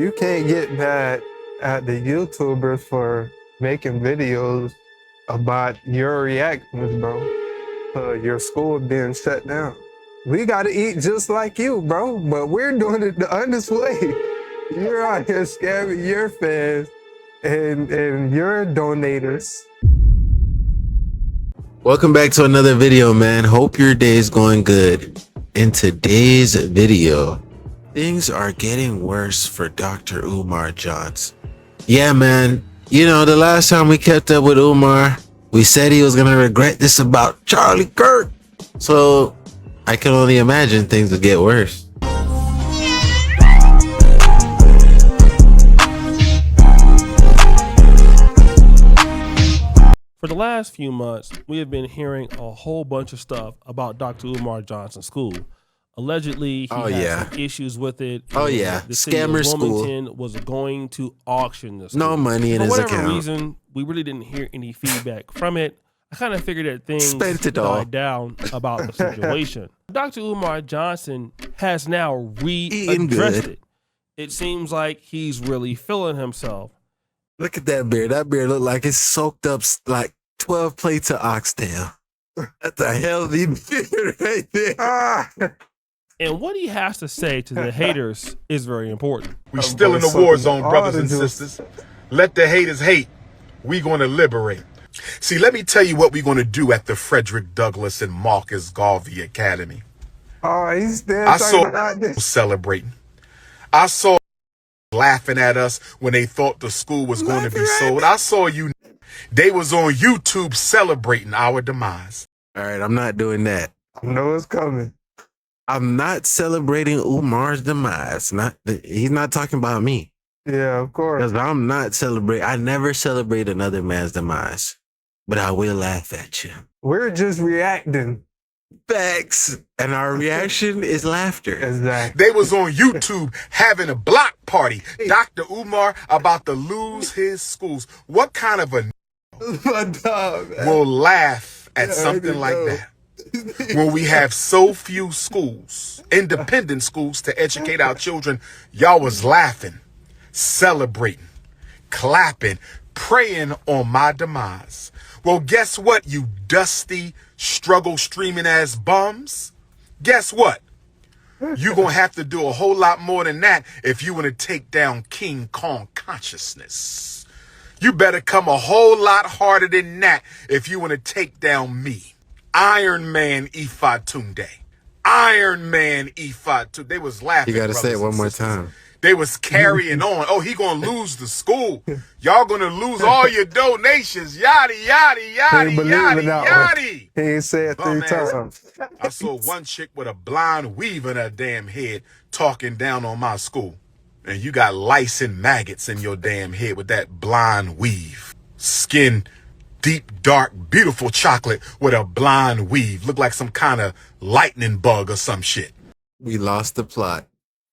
You can't get mad at the YouTubers for making videos about your reactions, bro. Your school being shut down. We gotta eat just like you, bro, but we're doing it the honest way. You're out here scamming your fans and your donators. Welcome back to another video, man. Hope your day is going good. In today's video, things are getting worse for Dr. Umar Johnson. Yeah, man. You know, the last time we kept up with Umar, we said he was gonna regret this about Charlie Kirk. So I can only imagine things will get worse. For the last few months, we have been hearing a whole bunch of stuff about Dr. Umar Johnson's school. Allegedly, he had some issues with it. The scammer school was going to auction this. No money in his account. For whatever reason, we really didn't hear any feedback from it. I kind of figured that things died down about the situation. Dr. Umar Johnson has now readdressed it. It seems like he's really feeling himself. Look at that beard. That beard look like it's soaked up like 12 plates of oxtail. That's a healthy beard right there. And what he has to say to the haters is very important. We still in the war zone, brothers and sisters. Let the haters hate. We going to liberate. See, let me tell you what we're going to do at the Frederick Douglass and Marcus Garvey Academy. I saw celebrating. I saw laughing at us when they thought the school was going to be sold. I saw you. They was on YouTube celebrating our demise. All right, I'm not doing that. I know it's coming. I'm not celebrating Umar's demise. He's not talking about me. Yeah, of course. Because I'm not celebrating. I never celebrate another man's demise. But I will laugh at you. We're just reacting. Facts. And our reaction is laughter. Exactly. They was on YouTube having a block party. Dr. Umar about to lose his schools. What kind of a will laugh at something like that? When we have so few schools, independent schools, to educate our children, y'all was laughing, celebrating, clapping, praying on my demise. Well, guess what, you dusty, struggle streaming ass bums? Guess what? You're going to have to do a whole lot more than that if you want to take down King Kong consciousness. You better come a whole lot harder than that if you want to take down me. Iron Man Ifatunde. Iron Man Ifatunde. They was laughing. You got to say it one more time. They was carrying on. Oh, he gonna lose the school. Y'all gonna lose all your donations. Yada, yada, yada, yada, yada. He ain't say it 3 times. I saw one chick with a blind weave in her damn head talking down on my school. And you got lice and maggots in your damn head with that blind weave. Skin deep, dark, beautiful chocolate with a blind weave. Look like some kind of lightning bug or some shit. We lost the plot.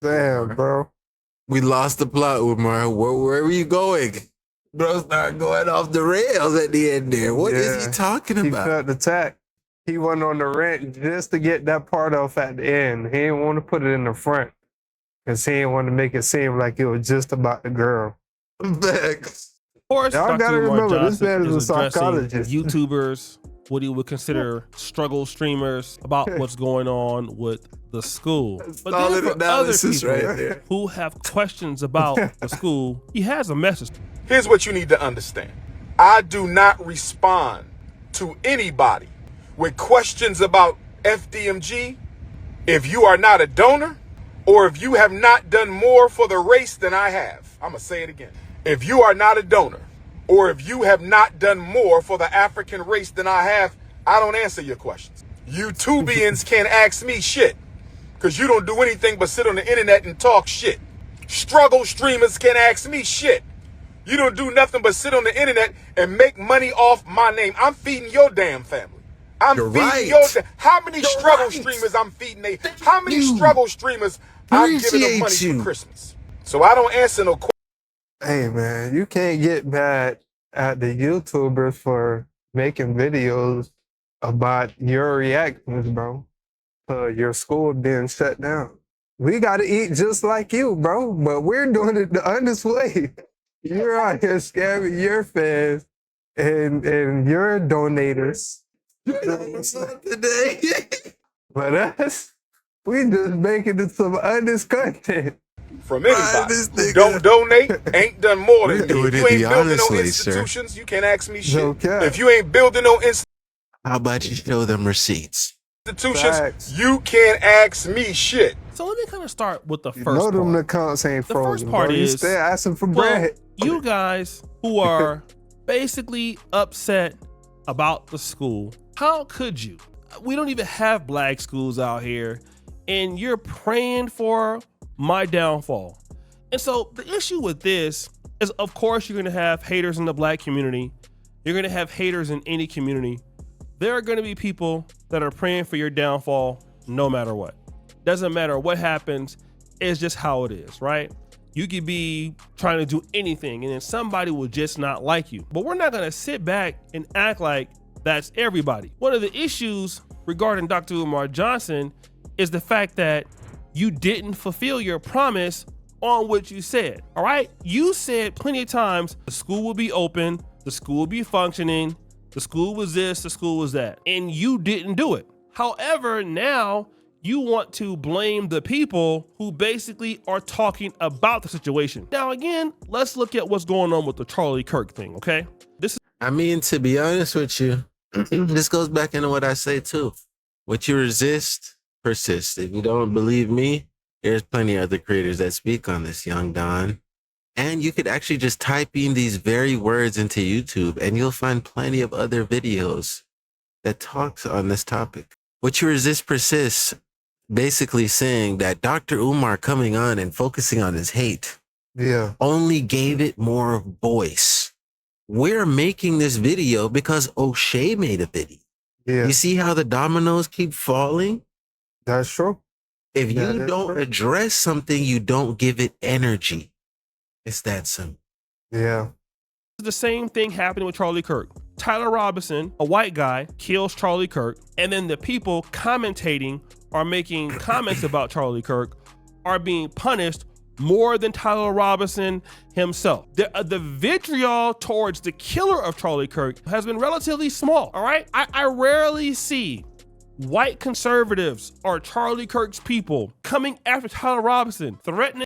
Damn, bro. We lost the plot, Umar. Where were you going? Bro started going off the rails at the end there. What is he talking about? He felt attacked. He went on the rant just to get that part off at the end. He didn't want to put it in the front because he didn't want to make it seem like it was just about the girl. Thanks. Of course, y'all gotta remember, this man is a addressing psychologist. YouTubers, what he would consider struggle streamers, about what's going on with the school. But then for other people who have questions about the school, he has a message. Here's what you need to understand. I do not respond to anybody with questions about FDMG if you are not a donor or if you have not done more for the race than I have. I'm going to say it again. If you are not a donor or if you have not done more for the African race than I have, I don't answer your questions. You Tubians can't ask me shit because you don't do anything but sit on the internet and talk shit. Struggle streamers can't ask me shit. You don't do nothing but sit on the internet and make money off my name. I'm feeding your damn family. I'm feeding your how many struggle streamers I'm feeding? How many struggle streamers I'm giving them money for Christmas? So I don't answer no questions. Hey, man, you can't get mad at the YouTubers for making videos about your reactions, bro. Your school being shut down. We got to eat just like you, bro. But we're doing it the honest way. You're out here scamming your fans and your donators. Today. But us, we just making it some honest content. From anybody who don't donate, ain't done more than me. If you ain't building no institutions, you can't ask me shit. Okay. If you ain't building no how about you show them receipts? Institutions, Facts. you can't ask me shit. So let me kind of start with the first You know part. them accounts ain't The frozen. first part bro. You is, still asking for well, bread. you guys who are basically upset about the school, how could you? We don't even have black schools out here, and you're praying for my downfall. And so the issue with this is, of course, you're going to have haters in the black community. You're going to have haters in any community. There are going to be people that are praying for your downfall no matter what. Doesn't matter what happens. It's just how it is, right? You could be trying to do anything and then somebody will just not like you. But we're not going to sit back and act like that's everybody. One of the issues regarding Dr. Umar Johnson is the fact that you didn't fulfill your promise on what you said, all right? You said plenty of times the school will be open, the school will be functioning, the school was this, the school was that, and you didn't do it. However, now you want to blame the people who basically are talking about the situation. Now, again, let's look at what's going on with the Charlie Kirk thing, okay? I mean, to be honest with you, this goes back into what I say too. What you resist, persists. If you don't believe me, there's plenty of other creators that speak on this, Young Don. And you could actually just type in these very words into YouTube and you'll find plenty of other videos that talks on this topic. What you resist persists, basically saying that Dr. Umar coming on and focusing on his hate only gave it more voice. We're making this video because O'Shea made a video. Yeah. You see how the dominoes keep falling? That's true. If you don't address something, you don't give it energy. It's that simple. Yeah. The same thing happening with Charlie Kirk. Tyler Robinson, a white guy, kills Charlie Kirk, and then the people commentating or making comments about Charlie Kirk are being punished more than Tyler Robinson himself. The vitriol towards the killer of Charlie Kirk has been relatively small, all right? I rarely see white conservatives or Charlie Kirk's people coming after Tyler Robinson, threatening.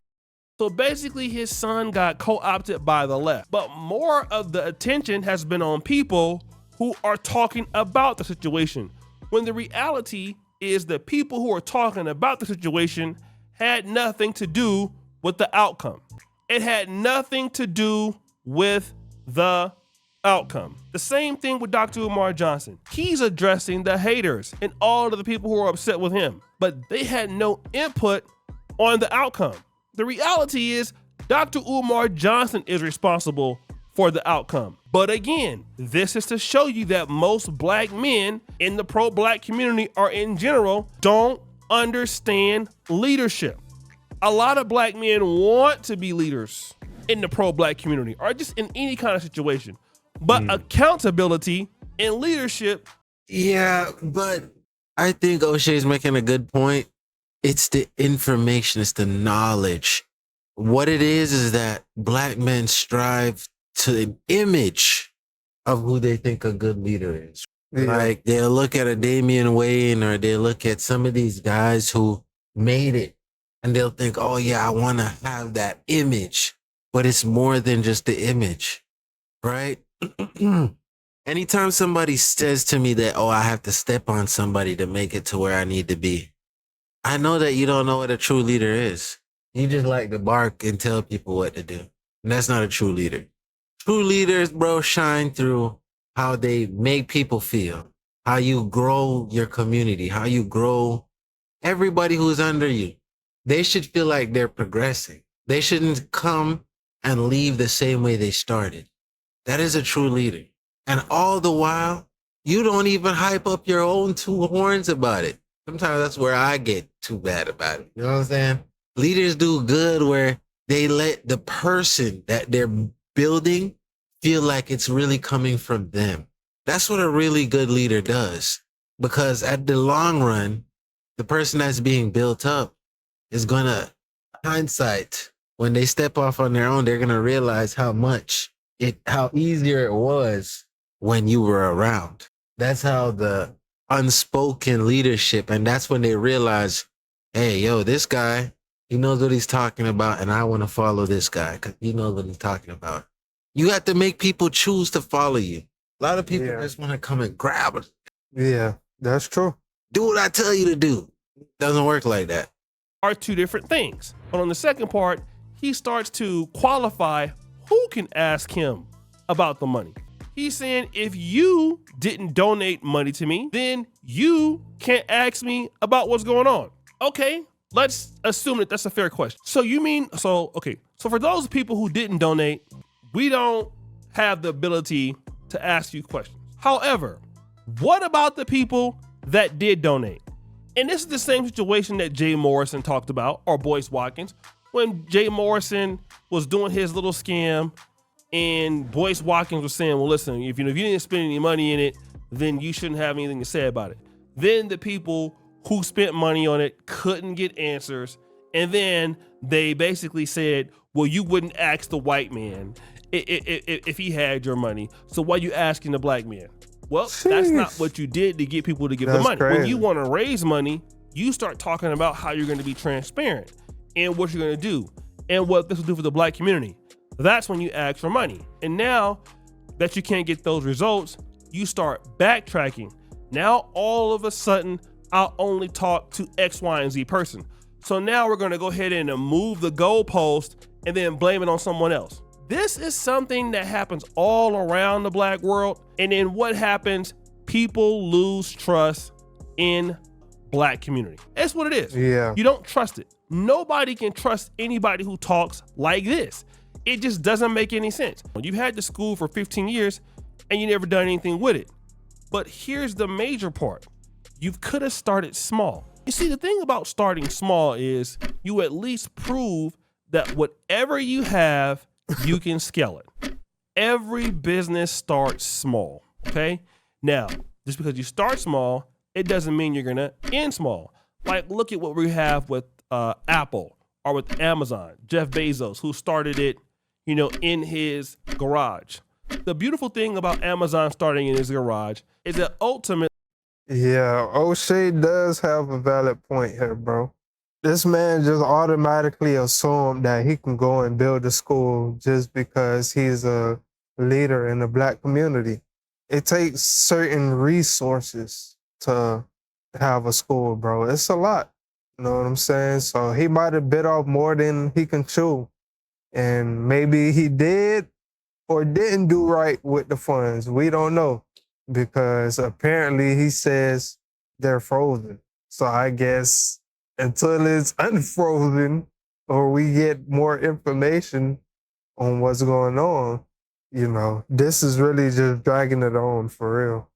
So basically his son got co-opted by the left, but more of the attention has been on people who are talking about the situation, when the reality is the people who are talking about the situation had nothing to do with the outcome. It had nothing to do with the outcome. The same thing with Dr. Umar Johnson. He's addressing the haters and all of the people who are upset with him, but they had no input on the outcome. The reality is Dr. Umar Johnson is responsible for the outcome. But again, this is to show you that most black men in the pro-black community or in general don't understand leadership. A lot of black men want to be leaders in the pro-black community or just in any kind of situation. But accountability and leadership. Yeah, but I think O'Shea's making a good point. It's the information, it's the knowledge. What it is that black men strive to an image of who they think a good leader is. Yeah. Like they'll look at a Damian Wayne or they look at some of these guys who made it and they'll think, oh yeah, I want to have that image. But it's more than just the image, right? Anytime somebody says to me that, oh, I have to step on somebody to make it to where I need to be, I know that you don't know what a true leader is. You just like to bark and tell people what to do. And that's not a true leader. True leaders, bro, shine through how they make people feel, how you grow your community, how you grow everybody who's under you. They should feel like they're progressing. They shouldn't come and leave the same way they started. That is a true leader. And all the while, you don't even hype up your own two horns about it. Sometimes that's where I get too bad about it. You know what I'm saying? Leaders do good where they let the person that they're building feel like it's really coming from them. That's what a really good leader does. Because at the long run, the person that's being built up is gonna, hindsight, when they step off on their own, they're gonna realize how easier it was when you were around. That's how the unspoken leadership, and that's when they realize, hey, yo, this guy, he knows what he's talking about, and I want to follow this guy because he knows what he's talking about. You have to make people choose to follow you. A lot of people just want to come and grab it. Yeah, that's true. Do what I tell you to do. It doesn't work like that. Are two different things. But on the second part, he starts to qualify who can ask him about the money. He's saying, if you didn't donate money to me, then you can't ask me about what's going on. Okay, let's assume that that's a fair question. So for those people who didn't donate, we don't have the ability to ask you questions. However, what about the people that did donate? And this is the same situation that Jay Morrison talked about, or Boyce Watkins, when Jay Morrison was doing his little scam and Boyce Watkins was saying, well, listen, if you didn't spend any money in it, then you shouldn't have anything to say about it. Then the people who spent money on it couldn't get answers. And then they basically said, well, you wouldn't ask the white man if he had your money. So why are you asking the black man? Well, that's not what you did to get people to give the money. Crazy. When you want to raise money, you start talking about how you're going to be transparent and what you're going to do and what this will do for the black community. That's when you ask for money. And now that you can't get those results, you start backtracking. Now, all of a sudden, I'll only talk to X, Y, and Z person. So now we're going to go ahead and move the goalpost and then blame it on someone else. This is something that happens all around the black world. And then what happens? People lose trust in black community. That's what it is. Yeah. You don't trust it. Nobody can trust anybody who talks like this. It just doesn't make any sense. You've had the school for 15 years and you never done anything with it. But here's the major part. You could have started small. You see, the thing about starting small is you at least prove that whatever you have, you can scale it. Every business starts small, okay? Now, just because you start small, it doesn't mean you're gonna end small. Like, look at what we have with Apple or with Amazon. Jeff Bezos, who started it, in his garage. The beautiful thing about Amazon starting in his garage is that ultimately, yeah, O'Shea does have a valid point here, bro. This man just automatically assumed that he can go and build a school just because he's a leader in the black community. It takes certain resources to have a school, bro. It's a lot. You know what I'm saying? So he might have bit off more than he can chew. And maybe he did or didn't do right with the funds. We don't know, because apparently he says they're frozen. So I guess until it's unfrozen or we get more information on what's going on, this is really just dragging it on for real.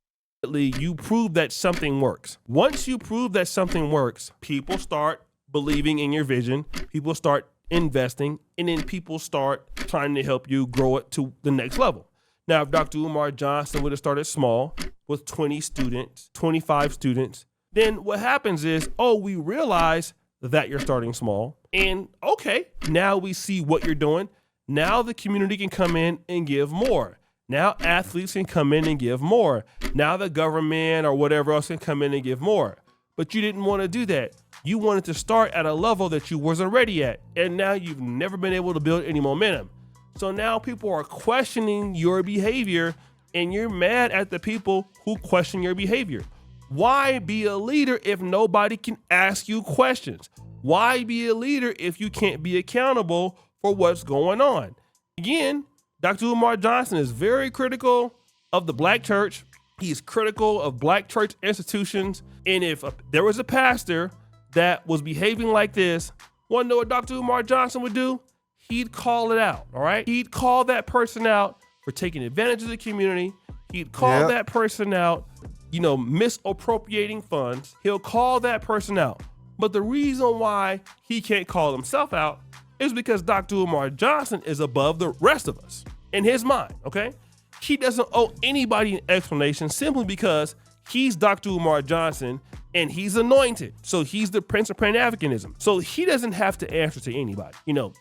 you prove that something works. Once you prove that something works, people start believing in your vision, people start investing, and then people start trying to help you grow it to the next level. Now, if Dr. Umar Johnson would have started small with 20 students, 25 students, then what happens is, we realize that you're starting small, and okay, now we see what you're doing. Now the community can come in and give more. Now athletes can come in and give more. Now the government or whatever else can come in and give more. But you didn't want to do that. You wanted to start at a level that you wasn't ready at. And now you've never been able to build any momentum. So now people are questioning your behavior, and you're mad at the people who question your behavior. Why be a leader if nobody can ask you questions? Why be a leader if you can't be accountable for what's going on? Again, Dr. Umar Johnson is very critical of the black church. He's critical of black church institutions. And if there was a pastor that was behaving like this, want to know what Dr. Umar Johnson would do? He'd call it out, all right? He'd call that person out for taking advantage of the community. He'd call that person out, misappropriating funds. He'll call that person out. But the reason why he can't call himself out is because Dr. Umar Johnson is above the rest of us in his mind, okay? He doesn't owe anybody an explanation simply because he's Dr. Umar Johnson and he's anointed. So he's the Prince of Pan-Africanism. So he doesn't have to answer to anybody. You know,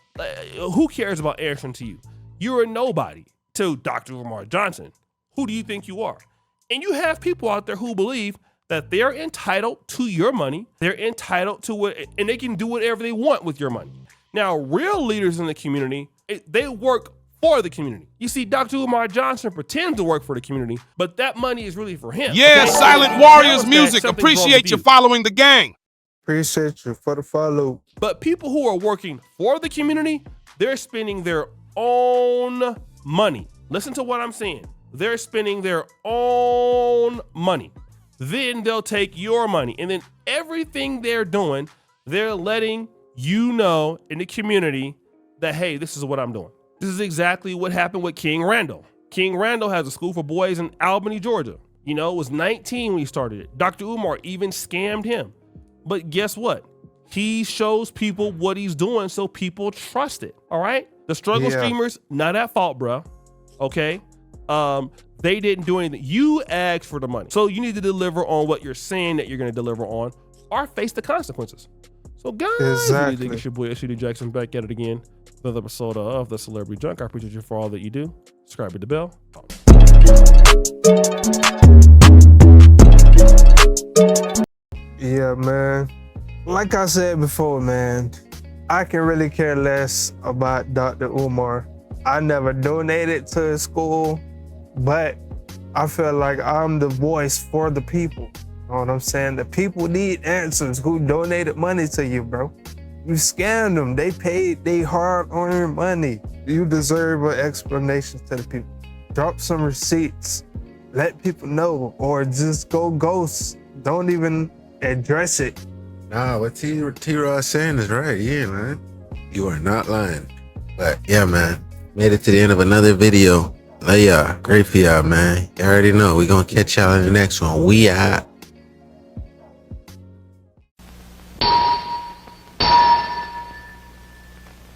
who cares about answering to you? You're a nobody to Dr. Umar Johnson. Who do you think you are? And you have people out there who believe that they're entitled to your money. They're entitled to it, and they can do whatever they want with your money. Now, real leaders in the community, they work for the community. You see, Dr. Umar Johnson pretends to work for the community, but that money is really for him. Yeah, Okay? Silent Warriors music. Appreciate you following the gang. Appreciate you for the follow. But people who are working for the community, they're spending their own money. Listen to what I'm saying. They're spending their own money. Then they'll take your money. And then everything they're doing, they're letting you know in the community that, hey, this is what I'm doing. This is exactly what happened with King Randall. King Randall has a school for boys in Albany, Georgia. You know, it was 19 when he started it. Dr. Umar even scammed him. But guess what? He shows people what he's doing so people trust it, all right? The struggle streamers, not at fault, bro, okay? They didn't do anything. You asked for the money. So you need to deliver on what you're saying that you're gonna deliver on or face the consequences. So guys, exactly. It's your boy SCD Jackson back at it again. Another episode of The Celebrity Junk. I appreciate you for all that you do. Subscribe to the bell. Yeah, man. Like I said before, man, I can really care less about Dr. Umar. I never donated to his school, but I feel like I'm the voice for the people. You know what I'm saying? The people need answers. Who donated money to you, bro? You scammed them. They paid they hard-earned money. You deserve an explanation to the people. Drop some receipts. Let people know, or just go ghost. Don't even address it. Nah, what T-Raw is saying is right. Yeah, man. You are not lying. But yeah, man. Made it to the end of another video. Love y'all. Great for y'all, man. You already know. We gonna catch y'all in the next one. We out.